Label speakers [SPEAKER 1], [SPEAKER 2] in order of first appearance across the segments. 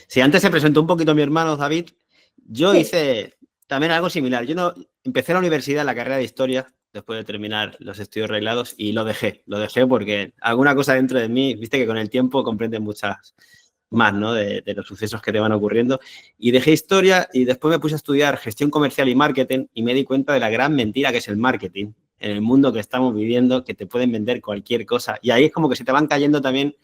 [SPEAKER 1] Si antes se presentó un poquito mi hermano David, yo hice también algo similar. Yo no empecé la universidad, la carrera de historia, después de terminar los estudios reglados, y lo dejé porque alguna cosa dentro de mí, viste que con el tiempo comprendes muchas más, ¿no? De los sucesos que te van ocurriendo. Y dejé historia y después me puse a estudiar gestión comercial y marketing y me di cuenta de la gran mentira que es el marketing en el mundo que estamos viviendo, que te pueden vender cualquier cosa. Y ahí es como que se te van cayendo también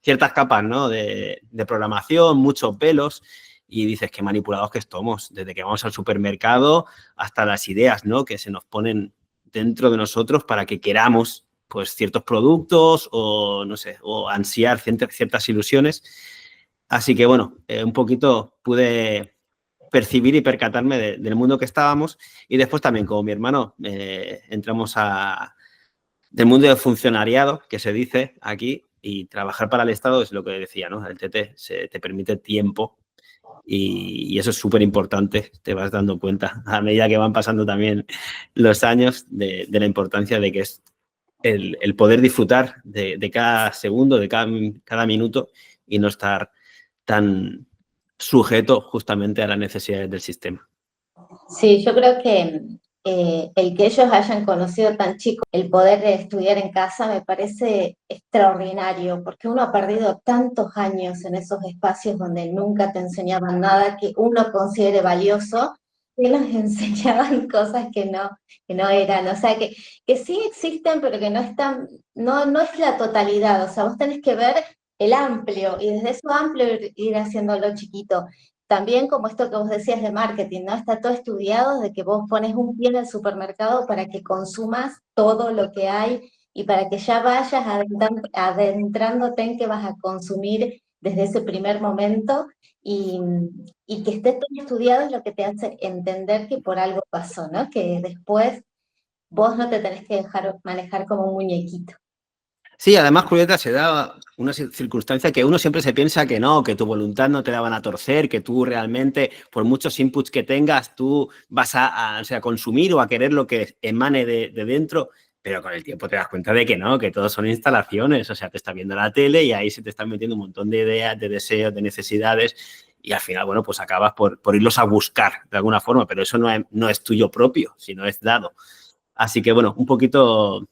[SPEAKER 1] ciertas capas, ¿no? De programación, muchos pelos, y dices, qué manipulados que estamos, desde que vamos al supermercado hasta las ideas, ¿no? Que se nos ponen dentro de nosotros para que queramos, pues, ciertos productos o, no sé, o ansiar ciertas ilusiones. Así que, bueno, un poquito pude percibir y percatarme del mundo que estábamos, y después también, como mi hermano, entramos del mundo del funcionariado, que se dice aquí, y trabajar para el Estado es lo que decía, ¿no? El TT te permite tiempo y eso es súper importante, te vas dando cuenta a medida que van pasando también los años de la importancia de que es el poder disfrutar de cada segundo, de cada minuto y no estar tan sujeto justamente a las necesidades del sistema.
[SPEAKER 2] Sí, yo creo que el que ellos hayan conocido tan chico el poder de estudiar en casa me parece extraordinario, porque uno ha perdido tantos años en esos espacios donde nunca te enseñaban nada que uno considere valioso, y nos enseñaban cosas que no eran, o sea, que sí existen, pero que no están, no es la totalidad, o sea, vos tenés que ver el amplio, y desde eso amplio ir haciéndolo chiquito. También como esto que vos decías de marketing, ¿no? Está todo estudiado de que vos pones un pie en el supermercado para que consumas todo lo que hay y para que ya vayas adentrándote en que vas a consumir desde ese primer momento y que esté todo estudiado es lo que te hace entender que por algo pasó, ¿no? Que después vos no te tenés que dejar manejar como un muñequito.
[SPEAKER 1] Sí, además, Julieta, se da una circunstancia que uno siempre se piensa que no, que tu voluntad no te la van a torcer, que tú realmente, por muchos inputs que tengas, tú vas o sea, consumir o a querer lo que emane de dentro, pero con el tiempo te das cuenta de que no, que todo son instalaciones, o sea, te estás viendo la tele y ahí se te están metiendo un montón de ideas, de deseos, de necesidades y al final, bueno, pues acabas por irlos a buscar de alguna forma, pero eso no es tuyo propio, sino es dado. Así que, bueno, un poquito...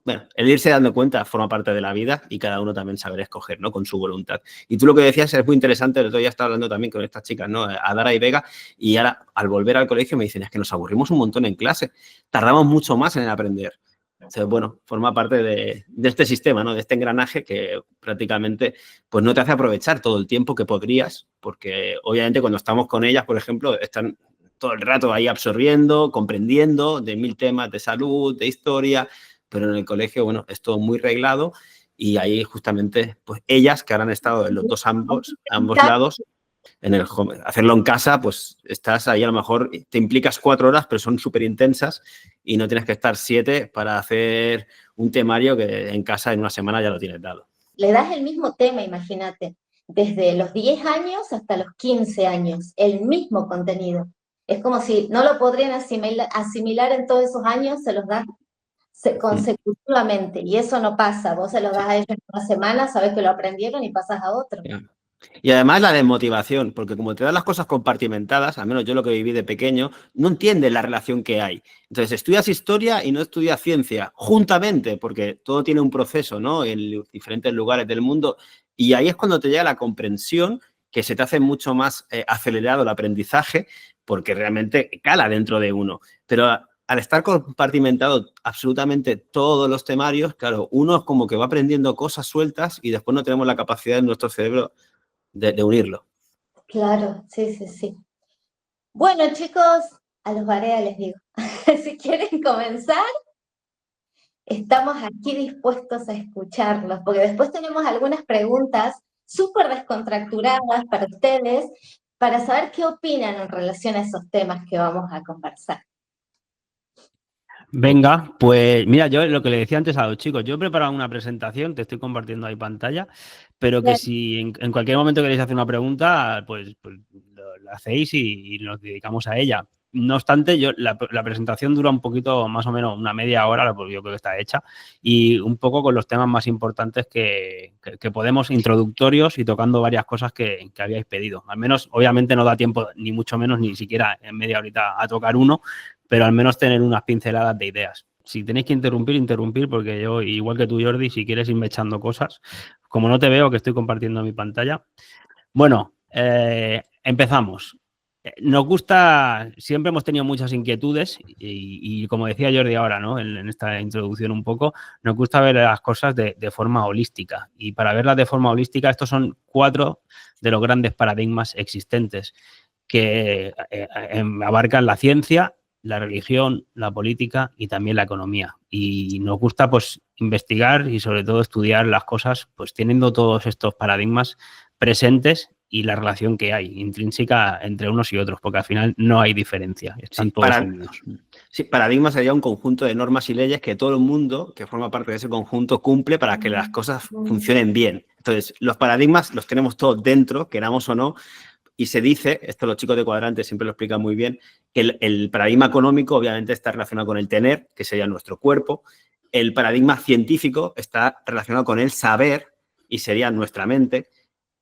[SPEAKER 1] Bueno, el irse dando cuenta forma parte de la vida y cada uno también saber escoger, ¿no? Con su voluntad. Y tú lo que decías es muy interesante, el otro día estaba hablando también con estas chicas, ¿no? Adara y Vega, y ahora al volver al colegio me dicen, es que nos aburrimos un montón en clase, tardamos mucho más en aprender. Entonces, bueno, forma parte de este sistema, ¿no? De este engranaje que prácticamente pues no te hace aprovechar todo el tiempo que podrías, porque obviamente cuando estamos con ellas, por ejemplo, están todo el rato ahí absorbiendo, comprendiendo de 1000 temas de salud, de historia, pero en el colegio, bueno, es todo muy reglado y ahí justamente, pues ellas que ahora han estado en los ambos lados, hacerlo en casa, pues estás ahí a lo mejor, te implicas 4 horas, pero son súper intensas y no tienes que estar 7 para hacer un temario que en casa en una semana ya lo tienes dado.
[SPEAKER 2] Le das el mismo tema, imagínate, desde los 10 años hasta los 15 años, el mismo contenido. Es como si no lo podrían asimilar en todos esos años, se los das consecutivamente, y eso no pasa. Vos se los das a ellos en una semana, sabes que lo aprendieron y pasas a otro.
[SPEAKER 1] Y además la desmotivación, porque como te dan las cosas compartimentadas, al menos yo lo que viví de pequeño, no entiendes la relación que hay. Entonces estudias historia y no estudias ciencia, juntamente, porque todo tiene un proceso, ¿no? En diferentes lugares del mundo, y ahí es cuando te llega la comprensión, que se te hace mucho más acelerado el aprendizaje, porque realmente cala dentro de uno. Pero al estar compartimentado absolutamente todos los temarios, claro, uno es como que va aprendiendo cosas sueltas y después no tenemos la capacidad en nuestro cerebro de unirlo.
[SPEAKER 2] Claro, sí, sí, sí. Bueno, chicos, a los Barea les digo, si quieren comenzar, estamos aquí dispuestos a escucharlos, porque después tenemos algunas preguntas súper descontracturadas para ustedes, para saber qué opinan en relación a esos temas que vamos a conversar.
[SPEAKER 3] Venga, pues mira, yo lo que le decía antes a los chicos, yo he preparado una presentación, te estoy compartiendo ahí pantalla, pero que si en cualquier momento queréis hacer una pregunta, pues lo hacéis y nos dedicamos a ella. No obstante, la presentación dura un poquito, más o menos una media hora, pues yo creo que está hecha, y un poco con los temas más importantes que podemos, introductorios y tocando varias cosas que habíais pedido. Al menos, obviamente no da tiempo, ni mucho menos, ni siquiera en media horita a tocar uno, pero al menos tener unas pinceladas de ideas. Si tenéis que interrumpir, porque yo, igual que tú, Jordi, si quieres irme echando cosas, como no te veo, que estoy compartiendo mi pantalla. Bueno, empezamos. Nos gusta, siempre hemos tenido muchas inquietudes y como decía Jordi ahora, ¿no? En esta introducción un poco, nos gusta ver las cosas de forma holística. Y para verlas de forma holística, estos son 4 de los grandes paradigmas existentes que abarcan la ciencia, la religión, la política y también la economía. Y nos gusta pues investigar y sobre todo estudiar las cosas pues teniendo todos estos paradigmas presentes y la relación que hay intrínseca entre unos y otros, porque al final no hay diferencia, están todos unidos.
[SPEAKER 1] Sí, paradigma sería un conjunto de normas y leyes que todo el mundo que forma parte de ese conjunto cumple para que las cosas funcionen bien. Entonces, los paradigmas los tenemos todos dentro, queramos o no, y se dice, esto los chicos de Cuadrante siempre lo explican muy bien, que el paradigma económico obviamente está relacionado con el tener, que sería nuestro cuerpo. El paradigma científico está relacionado con el saber, y sería nuestra mente.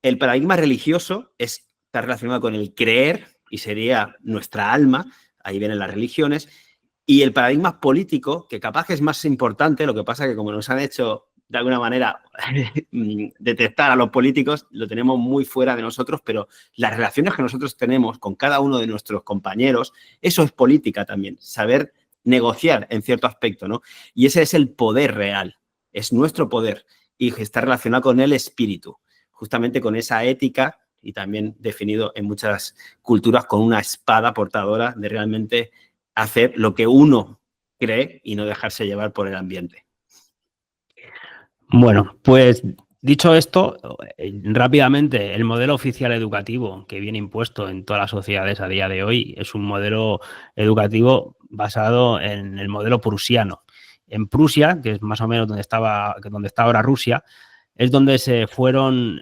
[SPEAKER 1] El paradigma religioso está relacionado con el creer, y sería nuestra alma, ahí vienen las religiones. Y el paradigma político, que capaz que es más importante, lo que pasa que como nos han hecho de alguna manera detectar a los políticos, lo tenemos muy fuera de nosotros, pero las relaciones que nosotros tenemos con cada uno de nuestros compañeros, eso es política también, saber negociar en cierto aspecto, ¿no? Y ese es el poder real, es nuestro poder y está relacionado con el espíritu, justamente con esa ética y también definido en muchas culturas con una espada portadora de realmente hacer lo que uno cree y no dejarse llevar por el ambiente.
[SPEAKER 3] Bueno, pues dicho esto, rápidamente, el modelo oficial educativo que viene impuesto en todas las sociedades a día de hoy es un modelo educativo basado en el modelo prusiano. En Prusia, que es más o menos donde está ahora Rusia, es donde se fueron,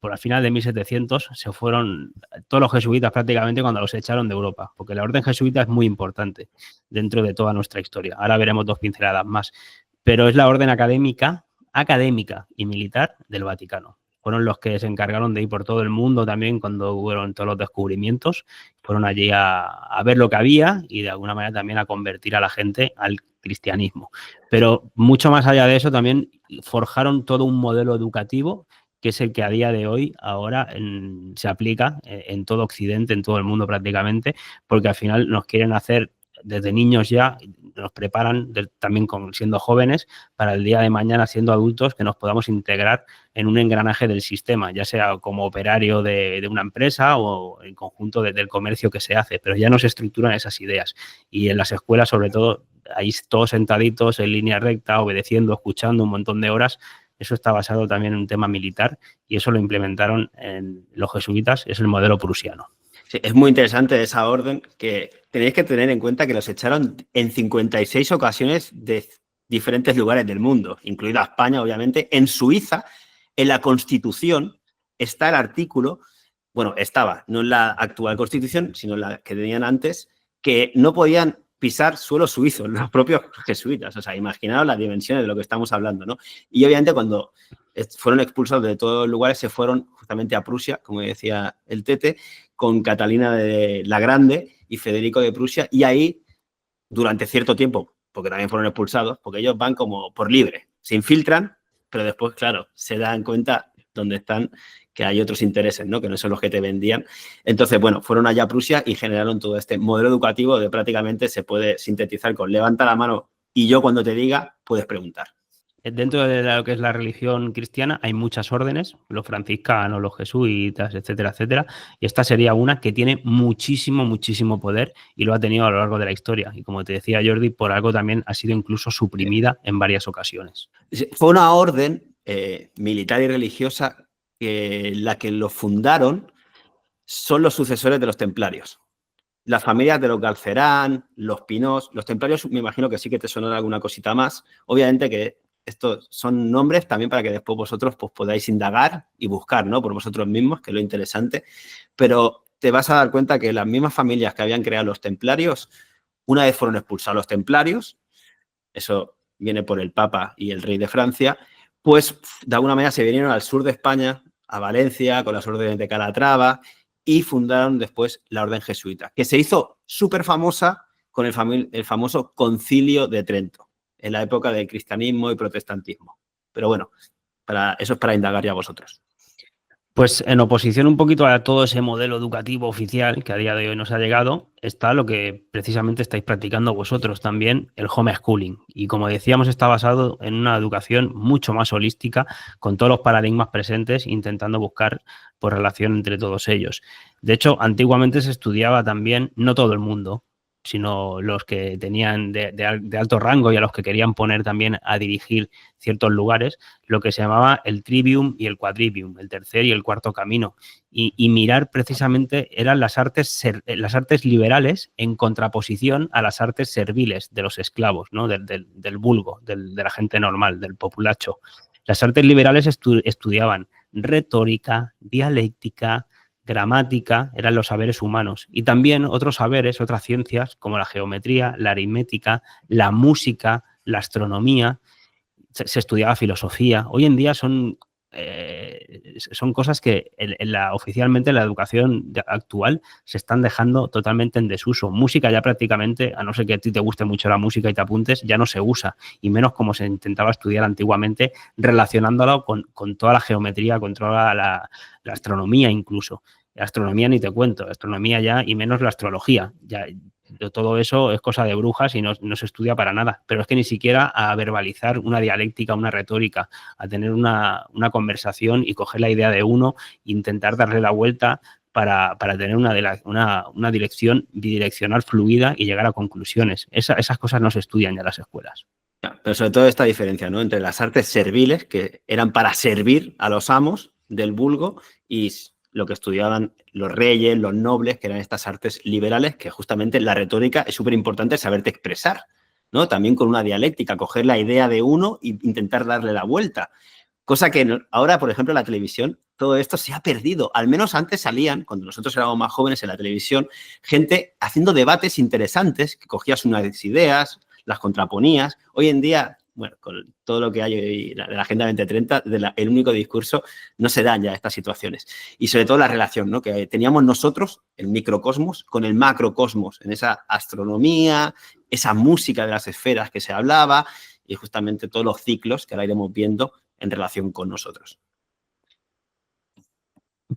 [SPEAKER 3] por el final de 1700, se fueron todos los jesuitas prácticamente cuando los echaron de Europa, porque la orden jesuita es muy importante dentro de toda nuestra historia. Ahora veremos 2 pinceladas más. Pero es la orden académica y militar del Vaticano. Fueron los que se encargaron de ir por todo el mundo también cuando hubo todos los descubrimientos. Fueron allí a ver lo que había y de alguna manera también a convertir a la gente al cristianismo. Pero mucho más allá de eso también forjaron todo un modelo educativo que es el que a día de hoy ahora se aplica en todo Occidente, en todo el mundo prácticamente, porque al final nos quieren hacer desde niños ya, nos preparan también siendo jóvenes para el día de mañana, siendo adultos, que nos podamos integrar en un engranaje del sistema, ya sea como operario de una empresa o en conjunto del comercio que se hace, pero ya nos estructuran esas ideas. Y en las escuelas, sobre todo, ahí todos sentaditos en línea recta, obedeciendo, escuchando un montón de horas. Eso está basado también en un tema militar y eso lo implementaron en los jesuitas, es el modelo prusiano.
[SPEAKER 1] Sí, es muy interesante esa orden, que tenéis que tener en cuenta que los echaron en 56 ocasiones de diferentes lugares del mundo, incluida España, obviamente. En Suiza, en la Constitución, está el artículo, bueno, estaba, no en la actual Constitución, sino en la que tenían antes, que no podían pisar suelo suizo, los propios jesuitas. O sea, imaginaos las dimensiones de lo que estamos hablando, ¿no? Y obviamente cuando fueron expulsados de todos los lugares, se fueron justamente a Prusia, como decía el Tete, con Catalina de la Grande y Federico de Prusia, y ahí, durante cierto tiempo, porque también fueron expulsados, porque ellos van como por libre, se infiltran, pero después, claro, se dan cuenta dónde están, que hay otros intereses, ¿no? Que no son los que te vendían. Entonces, bueno, fueron allá a Prusia y generaron todo este modelo educativo de prácticamente se puede sintetizar con levanta la mano y yo cuando te diga, puedes preguntar.
[SPEAKER 3] Dentro de lo que es la religión cristiana hay muchas órdenes, los franciscanos, los jesuitas, etcétera, etcétera, y esta sería una que tiene muchísimo poder y lo ha tenido a lo largo de la historia. Y como te decía Jordi, por algo también ha sido incluso suprimida en varias ocasiones.
[SPEAKER 1] Fue una orden militar y religiosa que la que lo fundaron son los sucesores de los templarios. Las familias de los Galcerán, los Pinós, los templarios me imagino que sí que te sonará alguna cosita más. Obviamente que estos son nombres también para que después vosotros pues, podáis indagar y buscar, ¿no? Por vosotros mismos, que es lo interesante. Pero te vas a dar cuenta que las mismas familias que habían creado los templarios, una vez fueron expulsados los templarios, eso viene por el Papa y el rey de Francia, pues de alguna manera se vinieron al sur de España, a Valencia, con las órdenes de Calatrava, y fundaron después la orden jesuita, que se hizo súper famosa con el famoso Concilio de Trento, en la época del cristianismo y protestantismo. Pero bueno, eso es para indagar ya vosotros.
[SPEAKER 3] Pues en oposición un poquito a todo ese modelo educativo oficial que a día de hoy nos ha llegado, está lo que precisamente estáis practicando vosotros también, el homeschooling. Y como decíamos, está basado en una educación mucho más holística, con todos los paradigmas presentes, intentando buscar por relación entre todos ellos. De hecho, antiguamente se estudiaba también, no todo el mundo, sino los que tenían de alto rango y a los que querían poner también a dirigir ciertos lugares, lo que se llamaba el trivium y el quadrivium, el tercer y el cuarto camino. Y mirar precisamente eran las artes liberales en contraposición a las artes serviles de los esclavos, ¿no? del vulgo, de la gente normal, del populacho. Las artes liberales estudiaban retórica, dialéctica, gramática, eran los saberes humanos, y también otros saberes, otras ciencias como la geometría, la aritmética, la música, la astronomía, se estudiaba filosofía. Hoy en día son cosas que oficialmente en la educación actual se están dejando totalmente en desuso. Música ya prácticamente, a no ser que a ti te guste mucho la música y te apuntes, ya no se usa, y menos como se intentaba estudiar antiguamente, relacionándolo con toda la geometría, con toda la astronomía incluso. La astronomía ni te cuento, la astronomía ya, y menos la astrología. Ya, todo eso es cosa de brujas y no se estudia para nada. Pero es que ni siquiera a verbalizar una dialéctica, una retórica, a tener una conversación y coger la idea de uno e intentar darle la vuelta para tener una dirección bidireccional fluida y llegar a conclusiones. Esas cosas no se estudian ya en las escuelas.
[SPEAKER 1] Pero sobre todo esta diferencia, ¿no?, entre las artes serviles, que eran para servir a los amos del vulgo, y lo que estudiaban los reyes, los nobles, que eran estas artes liberales, que justamente la retórica es súper importante saberte expresar, ¿no? También con una dialéctica, coger la idea de uno e intentar darle la vuelta. Cosa que ahora, por ejemplo, en la televisión, todo esto se ha perdido. Al menos antes salían, cuando nosotros éramos más jóvenes en la televisión, gente haciendo debates interesantes, que cogías unas ideas, las contraponías. Hoy en día, bueno, con todo lo que hay hoy de la Agenda 2030, el único discurso, no se dan ya estas situaciones. Y sobre todo la relación, ¿no?, que teníamos nosotros, el microcosmos, con el macrocosmos, en esa astronomía, esa música de las esferas que se hablaba, y justamente todos los ciclos que ahora iremos viendo en relación con nosotros.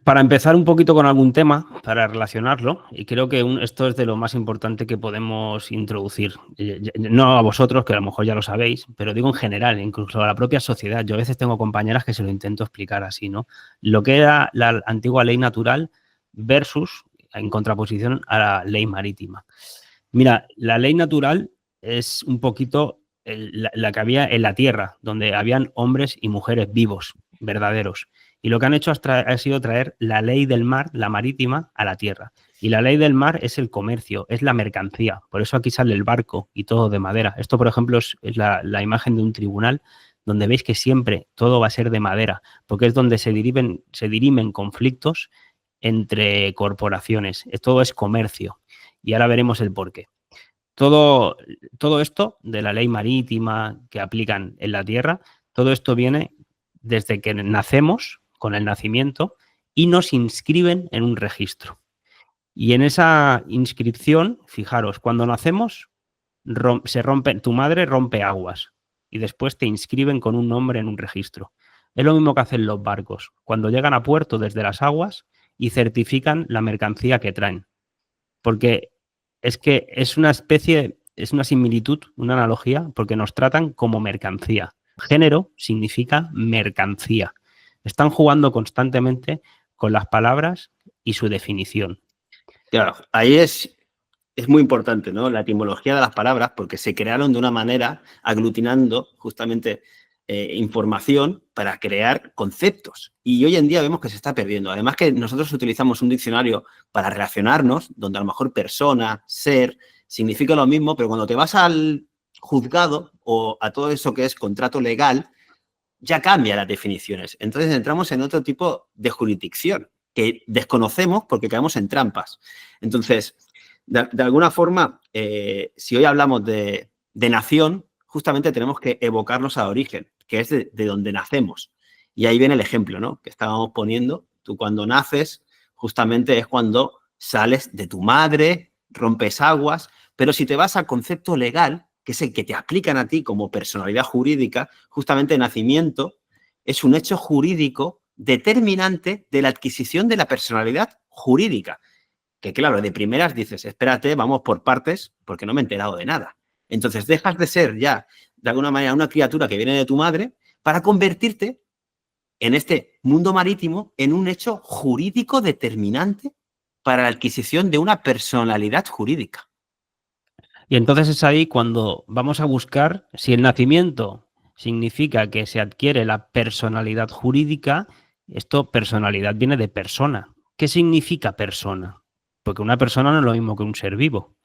[SPEAKER 3] Para empezar un poquito con algún tema, para relacionarlo, y creo que esto es de lo más importante que podemos introducir, no a vosotros, que a lo mejor ya lo sabéis, pero digo en general, incluso a la propia sociedad. Yo a veces tengo compañeras que se lo intento explicar así, ¿no? Lo que era la antigua ley natural versus, en contraposición a la ley marítima. Mira, la ley natural es un poquito la que había en la tierra, donde habían hombres y mujeres vivos, verdaderos. Y lo que han hecho ha sido traer la ley del mar, la marítima, a la tierra. Y la ley del mar es el comercio, es la mercancía. Por eso aquí sale el barco y todo de madera. Esto, por ejemplo, es la imagen de un tribunal, donde veis que siempre todo va a ser de madera, porque es donde se dirimen conflictos entre corporaciones. Todo es comercio. Y ahora veremos el porqué. Todo esto de la ley marítima que aplican en la tierra, todo esto viene desde que nacemos, con el nacimiento, y nos inscriben en un registro. Y en esa inscripción, fijaros, cuando nacemos, tu madre rompe aguas y después te inscriben con un nombre en un registro. Es lo mismo que hacen los barcos, cuando llegan a puerto desde las aguas y certifican la mercancía que traen. Porque es que es una similitud, una analogía, porque nos tratan como mercancía. Género significa mercancía. Están jugando constantemente con las palabras y su definición.
[SPEAKER 1] Claro, ahí es muy importante, ¿no?, la etimología de las palabras, porque se crearon de una manera aglutinando justamente información para crear conceptos. Y hoy en día vemos que se está perdiendo. Además que nosotros utilizamos un diccionario para relacionarnos, donde a lo mejor persona, ser, significa lo mismo, pero cuando te vas al juzgado o a todo eso que es contrato legal, ya cambia las definiciones. Entonces entramos en otro tipo de jurisdicción. que desconocemos porque caemos en trampas. Entonces, de alguna forma, si hoy hablamos de nación, justamente tenemos que evocarnos al origen, que es de donde nacemos. Y ahí viene el ejemplo, ¿no?, que estábamos poniendo. Tú cuando naces, justamente es cuando sales de tu madre, rompes aguas, pero si te vas al concepto legal, que es el que te aplican a ti como personalidad jurídica, justamente nacimiento es un hecho jurídico determinante de la adquisición de la personalidad jurídica. Que claro, de primeras dices, espérate, vamos por partes, porque no me he enterado de nada. Entonces dejas de ser ya, de alguna manera, una criatura que viene de tu madre para convertirte en este mundo marítimo en un hecho jurídico determinante para la adquisición de una personalidad jurídica.
[SPEAKER 3] Y entonces es ahí cuando vamos a buscar si el nacimiento significa que se adquiere la personalidad jurídica. Esto, personalidad, viene de persona. ¿Qué significa persona? Porque una persona no es lo mismo que un ser vivo.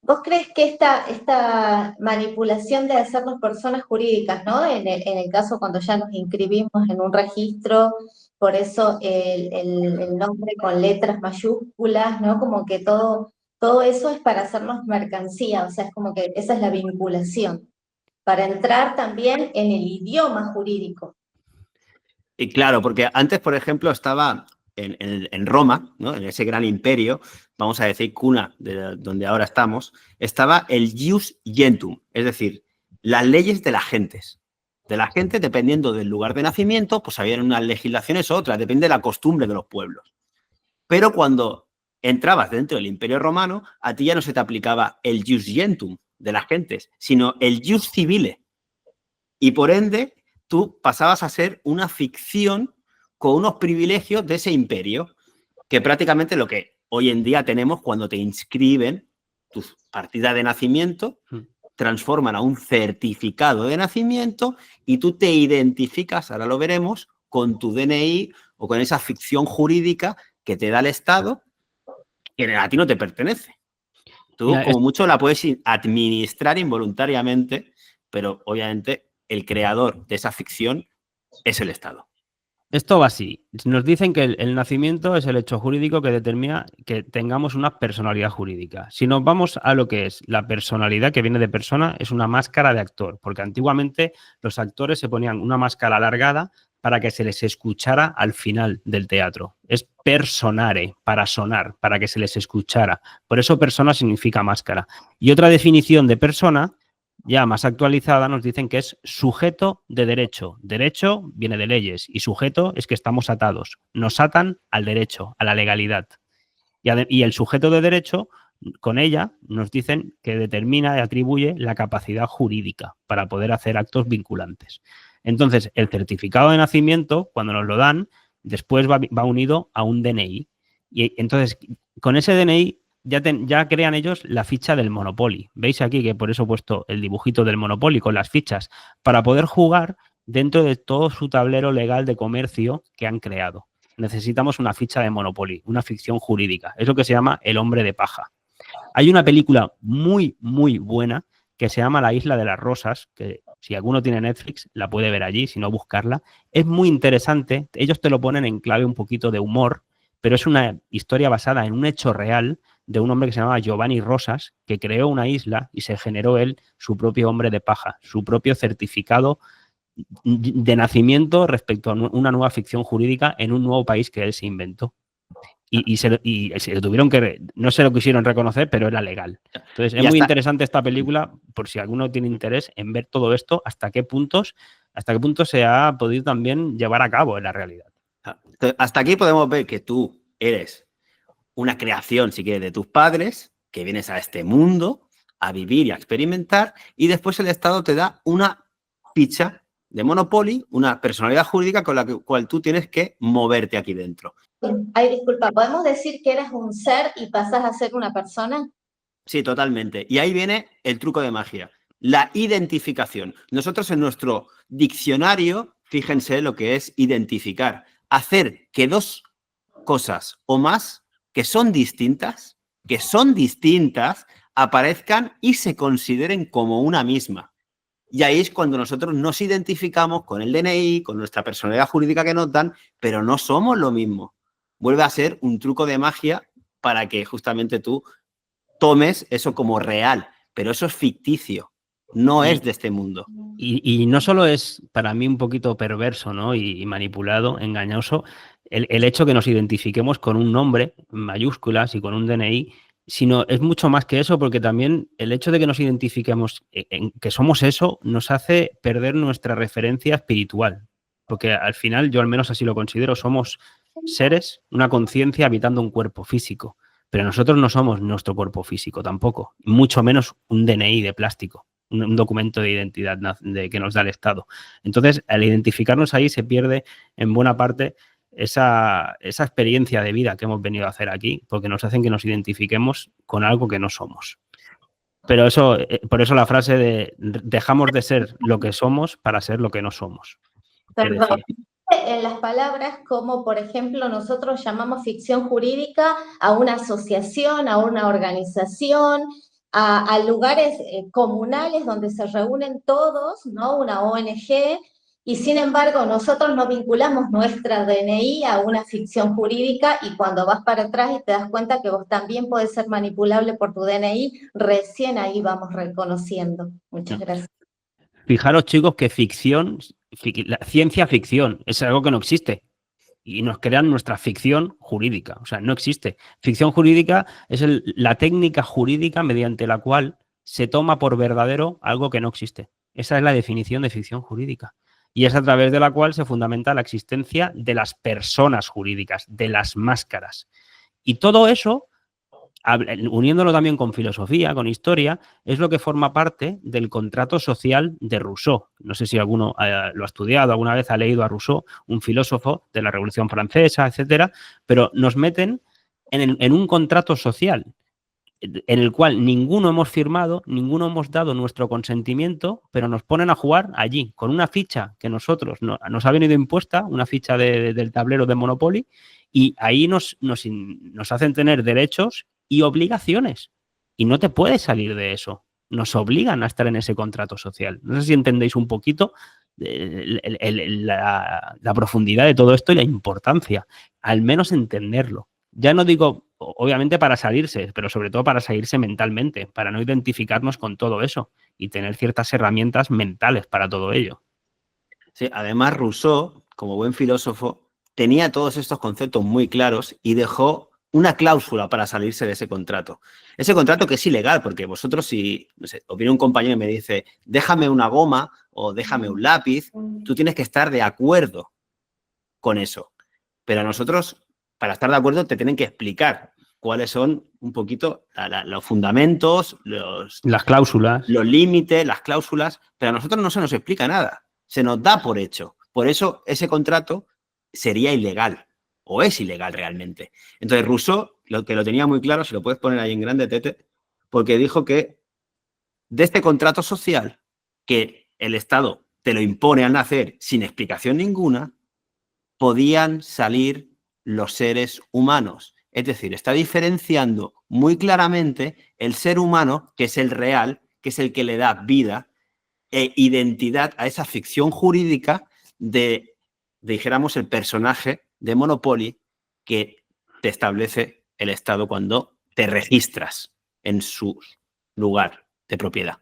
[SPEAKER 2] ¿Vos crees que esta manipulación de hacernos personas jurídicas, ¿no? En el caso cuando ya nos inscribimos en un registro, por eso el nombre con letras mayúsculas, ¿no? Como que todo eso es para hacernos mercancía, o sea, es como que esa es la vinculación, para entrar también en el idioma jurídico.
[SPEAKER 1] Y claro, porque antes, por ejemplo, estaba en Roma, ¿no?, en ese gran imperio, vamos a decir cuna de donde ahora estamos, estaba el ius gentium, es decir, las leyes de las gentes. De la gente, dependiendo del lugar de nacimiento, pues había unas legislaciones u otras, depende de la costumbre de los pueblos. Pero cuando entrabas dentro del Imperio Romano, a ti ya no se te aplicaba el ius gentium de las gentes, sino el ius civile. Y por ende, tú pasabas a ser una ficción con unos privilegios de ese imperio, que prácticamente lo que hoy en día tenemos cuando te inscriben tu partida de nacimiento, transforman a un certificado de nacimiento y tú te identificas, ahora lo veremos, con tu DNI o con esa ficción jurídica que te da el Estado, que a ti no te pertenece. Tú,
[SPEAKER 3] Mira,
[SPEAKER 1] como mucho, la puedes administrar involuntariamente, pero obviamente el creador de esa ficción es el Estado.
[SPEAKER 3] esto va así. Nos dicen que el nacimiento es el hecho jurídico que determina que tengamos una personalidad jurídica. Si nos vamos a lo que es la personalidad, que viene de persona, es una máscara de actor, porque antiguamente los actores se ponían una máscara alargada para que se les escuchara al final del teatro. Es personare, para sonar, para que se les escuchara. Por eso persona significa máscara. Y otra definición de persona, ya más actualizada, nos dicen que es sujeto de derecho. Derecho viene de leyes y sujeto es que estamos atados. Nos atan al derecho, a la legalidad. Y el sujeto de derecho, con ella, nos dicen que determina y atribuye la capacidad jurídica para poder hacer actos vinculantes. Entonces, el certificado de nacimiento, cuando nos lo dan, después va unido a un DNI. Y entonces, con ese DNI ya crean ellos la ficha del Monopoly. Veis aquí que por eso he puesto el dibujito del Monopoly con las fichas, para poder jugar dentro de todo su tablero legal de comercio que han creado. Necesitamos una ficha de Monopoly, una ficción jurídica. Es lo que se llama El hombre de paja. Hay una película muy, muy buena que se llama La isla de las rosas, que si alguno tiene Netflix la puede ver allí, si no buscarla. Es muy interesante. Ellos te lo ponen en clave un poquito de humor, pero es una historia basada en un hecho real de un hombre que se llamaba Giovanni Rosas, que creó una isla y se generó él su propio hombre de paja, su propio certificado de nacimiento respecto a una nueva ficción jurídica en un nuevo país que él se inventó. Y se lo tuvieron que, no se lo quisieron reconocer, pero era legal. Entonces es muy interesante esta película, por si alguno tiene interés en ver todo esto, hasta qué punto se ha podido también llevar a cabo en la realidad.
[SPEAKER 1] Hasta aquí podemos ver que tú eres una creación, si quieres, de tus padres, que vienes a este mundo a vivir y a experimentar, y después el Estado te da una ficha de Monopoly, una personalidad jurídica con la cual tú tienes que moverte aquí dentro.
[SPEAKER 2] Ay, disculpa, ¿podemos decir que eres un ser y pasas a ser una persona?
[SPEAKER 1] Sí, totalmente. Y ahí viene el truco de magia, la identificación. Nosotros en nuestro diccionario, fíjense lo que es identificar, hacer que dos cosas o más que son distintas, aparezcan y se consideren como una misma. Y ahí es cuando nosotros nos identificamos con el DNI, con nuestra personalidad jurídica que nos dan, pero no somos lo mismo. Vuelve a ser un truco de magia para que justamente tú tomes eso como real, pero eso es ficticio, no es de este mundo.
[SPEAKER 3] Y no solo es para mí un poquito perverso, ¿no? y manipulado, engañoso, el hecho que nos identifiquemos con un nombre en mayúsculas y con un DNI, sino es mucho más que eso, porque también el hecho de que nos identifiquemos en que somos eso nos hace perder nuestra referencia espiritual. Porque al final, yo al menos así lo considero, somos seres, una conciencia habitando un cuerpo físico. Pero nosotros no somos nuestro cuerpo físico tampoco, mucho menos un DNI de plástico, un documento de identidad que nos da el Estado. Entonces, al identificarnos ahí se pierde en buena parte esa experiencia de vida que hemos venido a hacer aquí, porque nos hacen que nos identifiquemos con algo que no somos. Pero eso, por eso la frase de dejamos de ser lo que somos para ser lo que no somos.
[SPEAKER 2] Perdón. En las palabras como, por ejemplo, nosotros llamamos ficción jurídica a una asociación, a una organización, a lugares comunales donde se reúnen todos, ¿no? Una ONG, y sin embargo nosotros no vinculamos nuestra DNI a una ficción jurídica, y cuando vas para atrás y te das cuenta que vos también podés ser manipulable por tu DNI, recién ahí vamos reconociendo. Muchas gracias.
[SPEAKER 3] Fijaros, chicos, que la ciencia ficción es algo que no existe y nos crean nuestra ficción jurídica. O sea, no existe. Ficción jurídica es la técnica jurídica mediante la cual se toma por verdadero algo que no existe. Esa es la definición de ficción jurídica. Y es a través de la cual se fundamenta la existencia de las personas jurídicas, de las máscaras. Y todo eso, uniéndolo también con filosofía, con historia, es lo que forma parte del contrato social de Rousseau. No sé si alguno lo ha estudiado, alguna vez ha leído a Rousseau, un filósofo de la Revolución Francesa, etcétera, pero nos meten en un contrato social en el cual ninguno hemos firmado, ninguno hemos dado nuestro consentimiento, pero nos ponen a jugar allí, con una ficha que nosotros nos ha venido impuesta, una ficha del tablero de Monopoly, y ahí nos hacen tener derechos y obligaciones. Y no te puedes salir de eso. Nos obligan a estar en ese contrato social. No sé si entendéis un poquito la profundidad de todo esto y la importancia. Al menos entenderlo. Ya no digo, obviamente, para salirse, pero sobre todo para salirse mentalmente, para no identificarnos con todo eso y tener ciertas herramientas mentales para todo ello.
[SPEAKER 1] Sí, además, Rousseau, como buen filósofo, tenía todos estos conceptos muy claros y dejó una cláusula para salirse de ese contrato. Ese contrato que es ilegal, porque vosotros, si no sé, os viene un compañero y me dice, déjame una goma o déjame un lápiz, tú tienes que estar de acuerdo con eso. Pero nosotros, para estar de acuerdo, te tienen que explicar cuáles son un poquito los fundamentos,
[SPEAKER 3] las cláusulas,
[SPEAKER 1] los límites, las cláusulas, pero a nosotros no se nos explica nada. Se nos da por hecho. Por eso ese contrato sería ilegal o es ilegal realmente. Entonces Rousseau, lo que lo tenía muy claro, si lo puedes poner ahí en grande, Tete, porque dijo que de este contrato social que el Estado te lo impone al nacer sin explicación ninguna, podían salir los seres humanos. Es decir, está diferenciando muy claramente el ser humano, que es el real, que es el que le da vida e identidad a esa ficción jurídica dijéramos, el personaje de Monopoly que te establece el Estado cuando te registras en su lugar de propiedad.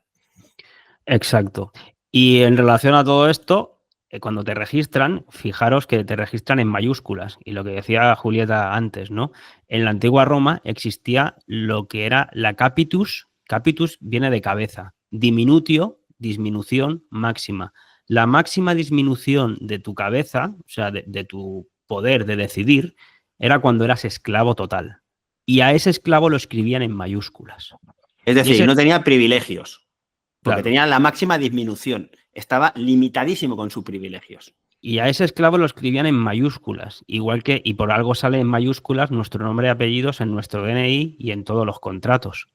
[SPEAKER 3] Exacto. Y en relación a todo esto, cuando te registran, fijaros que te registran en mayúsculas. Y lo que decía Julieta antes, ¿no? En la antigua Roma existía lo que era la capitus. Capitus viene de cabeza. Diminutio, disminución máxima. La máxima disminución de tu cabeza, o sea, de tu poder de decidir, era cuando eras esclavo total. Y a ese esclavo lo escribían en mayúsculas.
[SPEAKER 1] Es decir, no tenía privilegios. Porque
[SPEAKER 3] Claro.
[SPEAKER 1] tenía la máxima disminución. Estaba limitadísimo con sus privilegios.
[SPEAKER 3] Y a ese esclavo lo escribían en mayúsculas, igual que, y por algo sale en mayúsculas nuestro nombre y apellidos en nuestro DNI y en todos los contratos.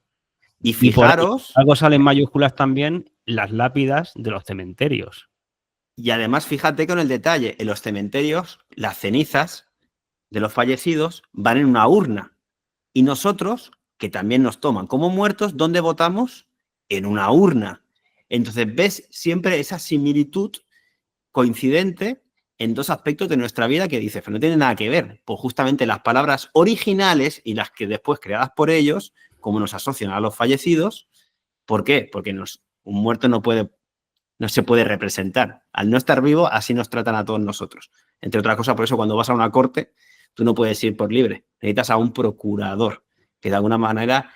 [SPEAKER 1] Y fijaros...
[SPEAKER 3] Y por algo salen en mayúsculas también las lápidas de los cementerios.
[SPEAKER 1] Y además, fíjate con el detalle, en los cementerios, las cenizas de los fallecidos van en una urna. Y nosotros, que también nos toman como muertos, ¿dónde votamos? En una urna. Entonces ves siempre esa similitud coincidente en dos aspectos de nuestra vida que dices, pero no tiene nada que ver. Pues justamente las palabras originales y las que después creadas por ellos, como nos asocian a los fallecidos. ¿Por qué? Porque un muerto no se puede representar. Al no estar vivo, así nos tratan a todos nosotros. Entre otras cosas, por eso cuando vas a una corte, tú no puedes ir por libre. Necesitas a un procurador que de alguna manera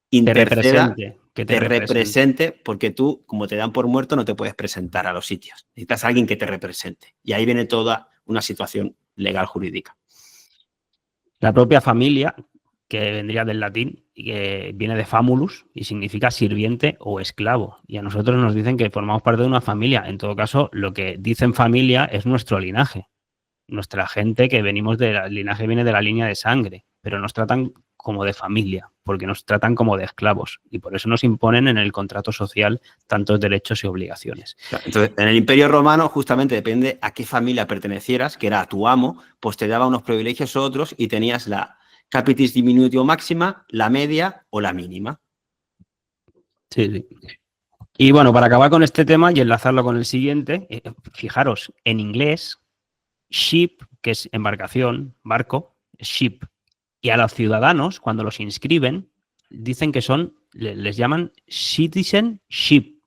[SPEAKER 1] interceda,
[SPEAKER 3] que te
[SPEAKER 1] represente, porque tú, como te dan por muerto, no te puedes presentar a los sitios. Necesitas a alguien que te represente. Y ahí viene toda una situación legal jurídica.
[SPEAKER 3] La propia familia, que vendría del latín y que viene de famulus y significa sirviente o esclavo. Y a nosotros nos dicen que formamos parte de una familia. En todo caso, lo que dicen familia es nuestro linaje. Nuestra gente que venimos del linaje viene de la línea de sangre, pero nos tratan como de familia, porque nos tratan como de esclavos y por eso nos imponen en el contrato social tantos derechos y obligaciones.
[SPEAKER 1] Entonces, en el Imperio Romano justamente depende a qué familia pertenecieras, que era a tu amo, pues te daba unos privilegios u otros y tenías la capitis diminutio máxima, la media o la mínima.
[SPEAKER 3] Sí, sí. Y bueno, para acabar con este tema y enlazarlo con el siguiente, fijaros, en inglés, ship, que es embarcación, barco, ship. Y a los ciudadanos, cuando los inscriben, dicen que les llaman citizenship,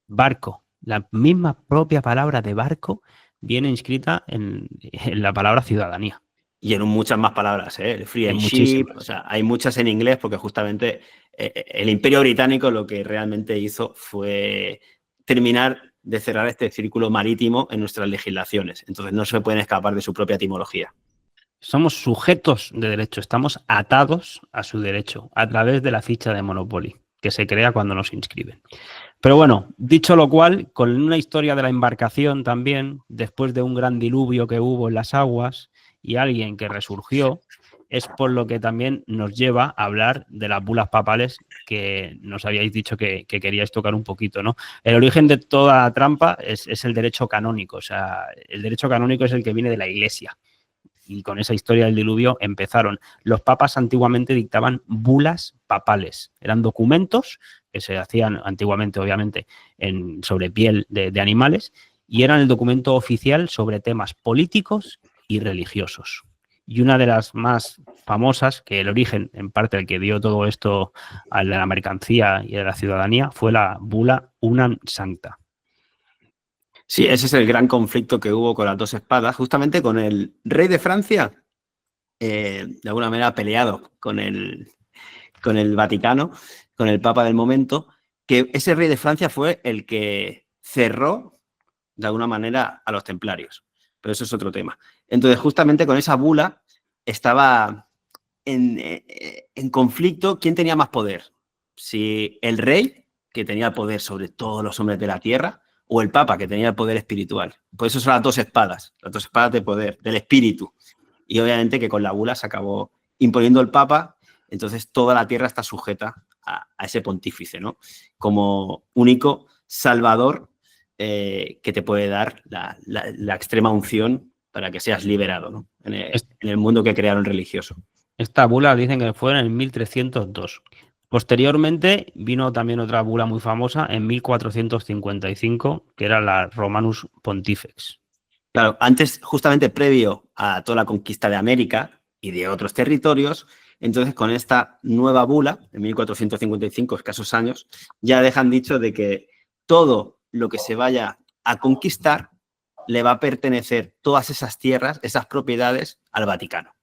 [SPEAKER 3] barco. La misma propia palabra de barco viene inscrita en la palabra ciudadanía.
[SPEAKER 1] Y en muchas más palabras, ¿eh? El free and ship, o sea, hay muchas en inglés porque justamente el Imperio Británico lo que realmente hizo fue terminar de cerrar este círculo marítimo en nuestras legislaciones. Entonces no se pueden escapar de su propia etimología.
[SPEAKER 3] Somos sujetos de derecho, estamos atados a su derecho a través de la ficha de Monopoly, que se crea cuando nos inscriben. Pero bueno, dicho lo cual, con una historia de la embarcación también, después de un gran diluvio que hubo en las aguas y alguien que resurgió, es por lo que también nos lleva a hablar de las bulas papales que nos habíais dicho que queríais tocar un poquito, ¿no? El origen de toda trampa es el derecho canónico, o sea, el derecho canónico es el que viene de la Iglesia. Y con esa historia del diluvio empezaron. Los papas antiguamente dictaban bulas papales. Eran documentos que se hacían antiguamente, obviamente, sobre piel de animales y eran el documento oficial sobre temas políticos y religiosos. Y una de las más famosas, que el origen, en parte, el que dio todo esto a la mercancía y a la ciudadanía, fue la bula Unam Sancta.
[SPEAKER 1] Sí, ese es el gran conflicto que hubo con las dos espadas, justamente con el rey de Francia, de alguna manera peleado con el Vaticano, con el Papa del momento, que ese rey de Francia fue el que cerró, de alguna manera, a los templarios. Pero eso es otro tema. Entonces, justamente con esa bula estaba en conflicto quién tenía más poder. Si el rey, que tenía el poder sobre todos los hombres de la tierra, o el Papa, que tenía el poder espiritual. Por eso son las dos espadas de poder, del espíritu. Y obviamente que con la bula se acabó imponiendo el Papa, entonces toda la tierra está sujeta a ese pontífice, ¿no? Como único salvador que te puede dar la extrema unción para que seas liberado, ¿no? En el mundo que crearon religioso.
[SPEAKER 3] Esta bula dicen que fue en el 1302. Posteriormente vino también otra bula muy famosa en 1455, que era la Romanus Pontifex.
[SPEAKER 1] Claro, antes, justamente previo a toda la conquista de América y de otros territorios, entonces con esta nueva bula, de 1455, escasos años, ya dejan dicho de que todo lo que se vaya a conquistar le va a pertenecer todas esas tierras, esas propiedades al Vaticano.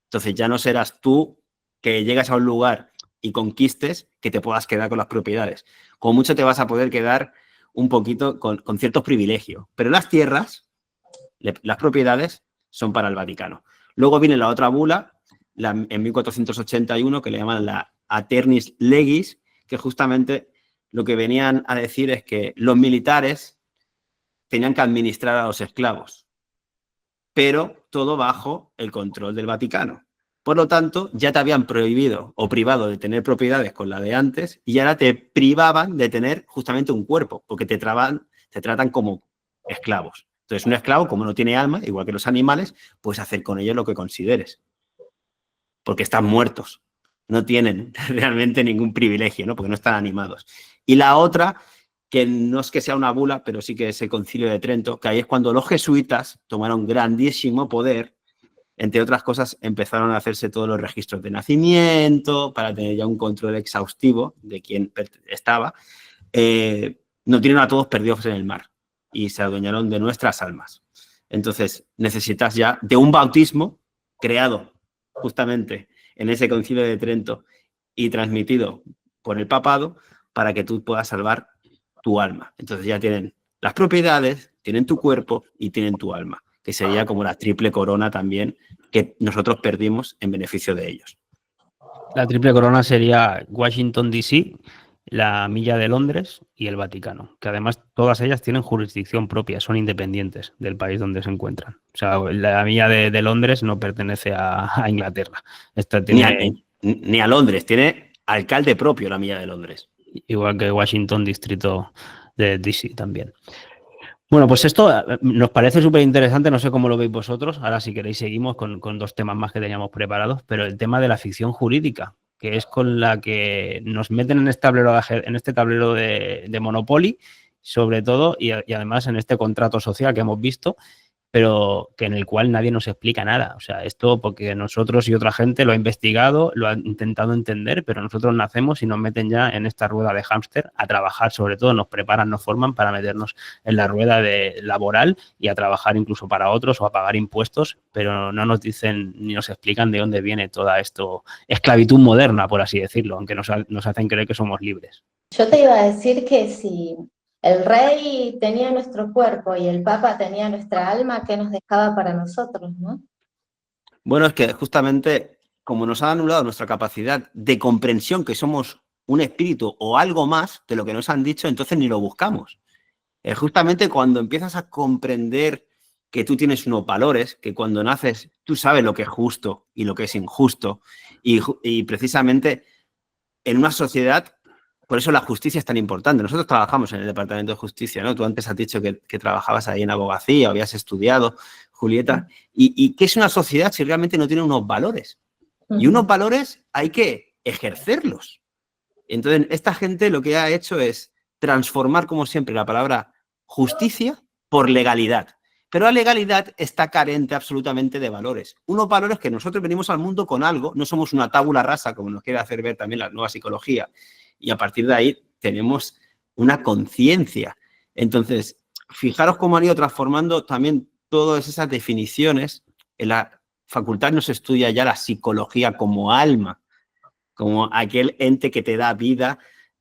[SPEAKER 1] Entonces ya no serás tú que llegas a un lugar y conquistes que te puedas quedar con las propiedades. Como mucho te vas a poder quedar un poquito con ciertos privilegios, pero las tierras, las propiedades son para el Vaticano. Luego viene la otra bula, en 1481, que le llaman la Aeternis Legis, que justamente lo que venían a decir es que los militares tenían que administrar a los esclavos, pero todo bajo el control del Vaticano. Por lo tanto, ya te habían prohibido o privado de tener propiedades con la de antes y ahora te privaban de tener justamente un cuerpo, porque te tratan como esclavos. Entonces, un esclavo, como no tiene alma, igual que los animales, puedes hacer con ellos lo que consideres, porque están muertos. No tienen realmente ningún privilegio, ¿no? Porque no están animados. Y la otra, que no es que sea una bula, pero sí que es el Concilio de Trento, que ahí es cuando los jesuitas tomaron grandísimo poder. Entre otras cosas, empezaron a hacerse todos los registros de nacimiento para tener ya un control exhaustivo de quién estaba. No tienen a todos perdidos en el mar y se adueñaron de nuestras almas. Entonces, necesitas ya de un bautismo creado justamente en ese Concilio de Trento y transmitido por el papado para que tú puedas salvar tu alma. Entonces ya tienen las propiedades, tienen tu cuerpo y tienen tu alma, que sería como la triple corona también que nosotros perdimos en beneficio de ellos.
[SPEAKER 3] La triple corona sería Washington, D.C., la Milla de Londres y el Vaticano, que además todas ellas tienen jurisdicción propia, son independientes del país donde se encuentran. O sea, la Milla de Londres no pertenece a Inglaterra. Esta tiene,
[SPEAKER 1] ni a Londres, tiene alcalde propio la Milla de Londres.
[SPEAKER 3] igual que Washington, distrito de D.C. también. Bueno, pues esto nos parece súper interesante, no sé cómo lo veis vosotros, ahora si queréis seguimos con dos temas más que teníamos preparados, pero el tema de la ficción jurídica, que es con la que nos meten en este tablero de Monopoly, sobre todo, y además en este contrato social que hemos visto, pero que en el cual nadie nos explica nada. O sea, esto porque nosotros y otra gente lo ha investigado, lo ha intentado entender, pero nosotros nacemos y nos meten ya en esta rueda de hámster a trabajar, sobre todo nos preparan, nos forman para meternos en la rueda laboral y a trabajar incluso para otros o a pagar impuestos, pero no nos dicen ni nos explican de dónde viene toda esto, esclavitud moderna, por así decirlo, aunque nos hacen creer que somos libres.
[SPEAKER 2] Yo te iba a decir que si el rey tenía nuestro cuerpo y el papa tenía nuestra alma, ¿qué nos dejaba para nosotros, no?
[SPEAKER 1] Bueno, es que justamente como nos han anulado nuestra capacidad de comprensión que somos un espíritu o algo más de lo que nos han dicho, entonces ni lo buscamos. Justamente cuando empiezas a comprender que tú tienes unos valores, que cuando naces tú sabes lo que es justo y lo que es injusto, y precisamente en una sociedad, por eso la justicia es tan importante. Nosotros trabajamos en el Departamento de Justicia, ¿no? Tú antes has dicho que trabajabas ahí en abogacía, habías estudiado, Julieta. ¿Y qué es una sociedad si realmente no tiene unos valores? Y unos valores hay que ejercerlos. Entonces, esta gente lo que ha hecho es transformar, como siempre, la palabra justicia por legalidad. Pero la legalidad está carente absolutamente de valores. Unos valores que nosotros venimos al mundo con algo, no somos una tabula rasa, como nos quiere hacer ver también la nueva psicología. Y a partir de ahí tenemos una conciencia. Entonces, fijaros cómo han ido transformando también todas esas definiciones. En la facultad nos estudia ya la psicología como alma, como aquel ente que te da vida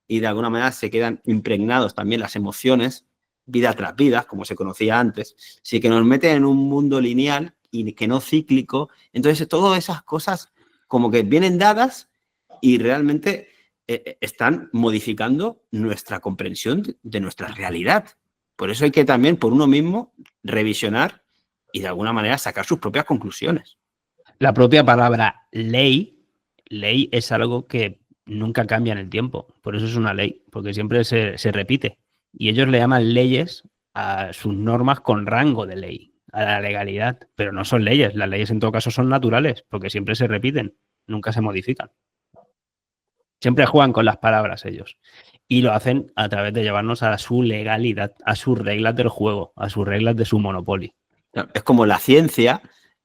[SPEAKER 1] y de alguna manera se quedan impregnados también las emociones, vida tras vida, como se conocía antes, sí que nos meten en un mundo lineal y que no cíclico. Entonces, todas esas cosas como que vienen dadas y realmente están modificando nuestra comprensión de nuestra realidad. Por eso hay que también, por uno mismo, revisionar y de alguna manera sacar sus propias conclusiones.
[SPEAKER 3] La propia palabra ley es algo que nunca cambia en el tiempo, por eso es una ley, porque siempre se repite. Y ellos le llaman leyes a sus normas con rango de ley, a la legalidad, pero no son leyes, las leyes en todo caso son naturales, porque siempre se repiten, nunca se modifican. Siempre juegan con las palabras ellos. Y lo hacen a través de llevarnos a su legalidad, a sus reglas del juego, a sus reglas de su monopolio.
[SPEAKER 1] Es como la ciencia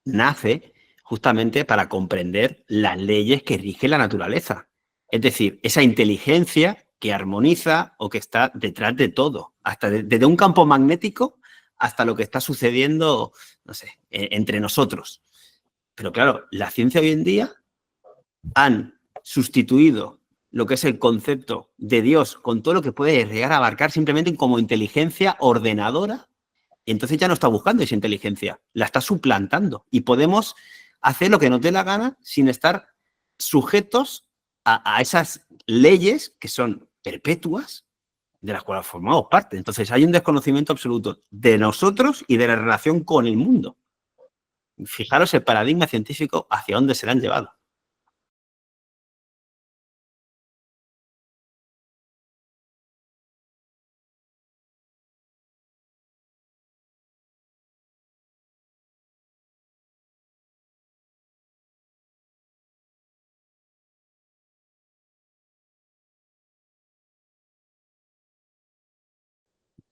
[SPEAKER 1] nace justamente para comprender las leyes que rigen la naturaleza. Es decir, esa inteligencia que armoniza o que está detrás de todo, hasta desde un campo magnético hasta lo que está sucediendo, no sé, entre nosotros. Pero claro, la ciencia hoy en día han sustituido lo que es el concepto de Dios con todo lo que puede llegar a abarcar simplemente como inteligencia ordenadora. Y entonces ya no está buscando esa inteligencia, la está suplantando. Y podemos hacer lo que nos dé la gana sin estar sujetos a esas leyes que son perpetuas de las cuales formamos parte. Entonces hay un desconocimiento absoluto de nosotros y de la relación con el mundo. Fijaros el paradigma científico hacia dónde se le han llevado.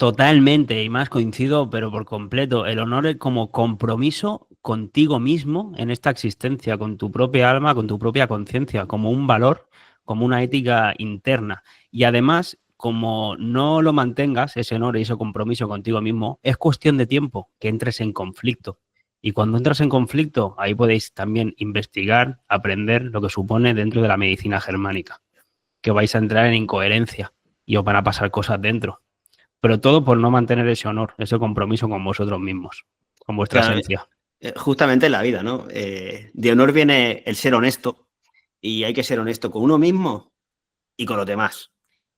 [SPEAKER 3] Totalmente, y más coincido, pero por completo. El honor es como compromiso contigo mismo en esta existencia, con tu propia alma, con tu propia conciencia, como un valor, como una ética interna. Y además, como no lo mantengas, ese honor y ese compromiso contigo mismo, es cuestión de tiempo que entres en conflicto. Y cuando entras en conflicto, ahí podéis también investigar, aprender lo que supone dentro de la medicina germánica, que vais a entrar en incoherencia y os van a pasar cosas dentro. Pero todo por no mantener ese honor, ese compromiso con vosotros mismos, con vuestra
[SPEAKER 1] Claro,
[SPEAKER 3] esencia.
[SPEAKER 1] justamente en la vida, ¿no? De honor viene el ser honesto y hay que ser honesto con uno mismo y con los demás.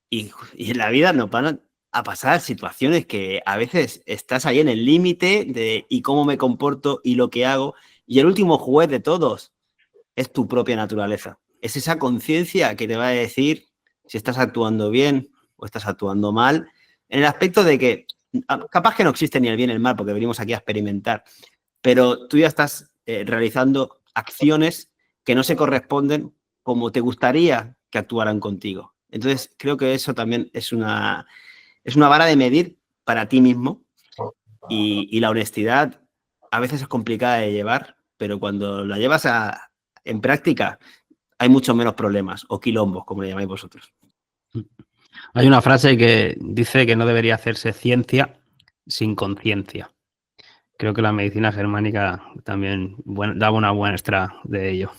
[SPEAKER 1] Y en la vida nos van a pasar situaciones que a veces estás ahí en el límite de y cómo me comporto y lo que hago. Y el último juez de todos es tu propia naturaleza. Es esa conciencia que te va a decir si estás actuando bien o estás actuando mal, en el aspecto de que capaz que no existe ni el bien ni el mal, porque venimos aquí a experimentar, pero tú ya estás realizando acciones que no se corresponden como te gustaría que actuaran contigo. Entonces, creo que eso también es una vara de medir para ti mismo y la honestidad a veces es complicada de llevar, pero cuando la llevas en práctica hay muchos menos problemas o quilombos, como le llamáis vosotros.
[SPEAKER 3] Hay una frase que dice que no debería hacerse ciencia sin conciencia. Creo que la medicina germánica también daba una muestra de ello.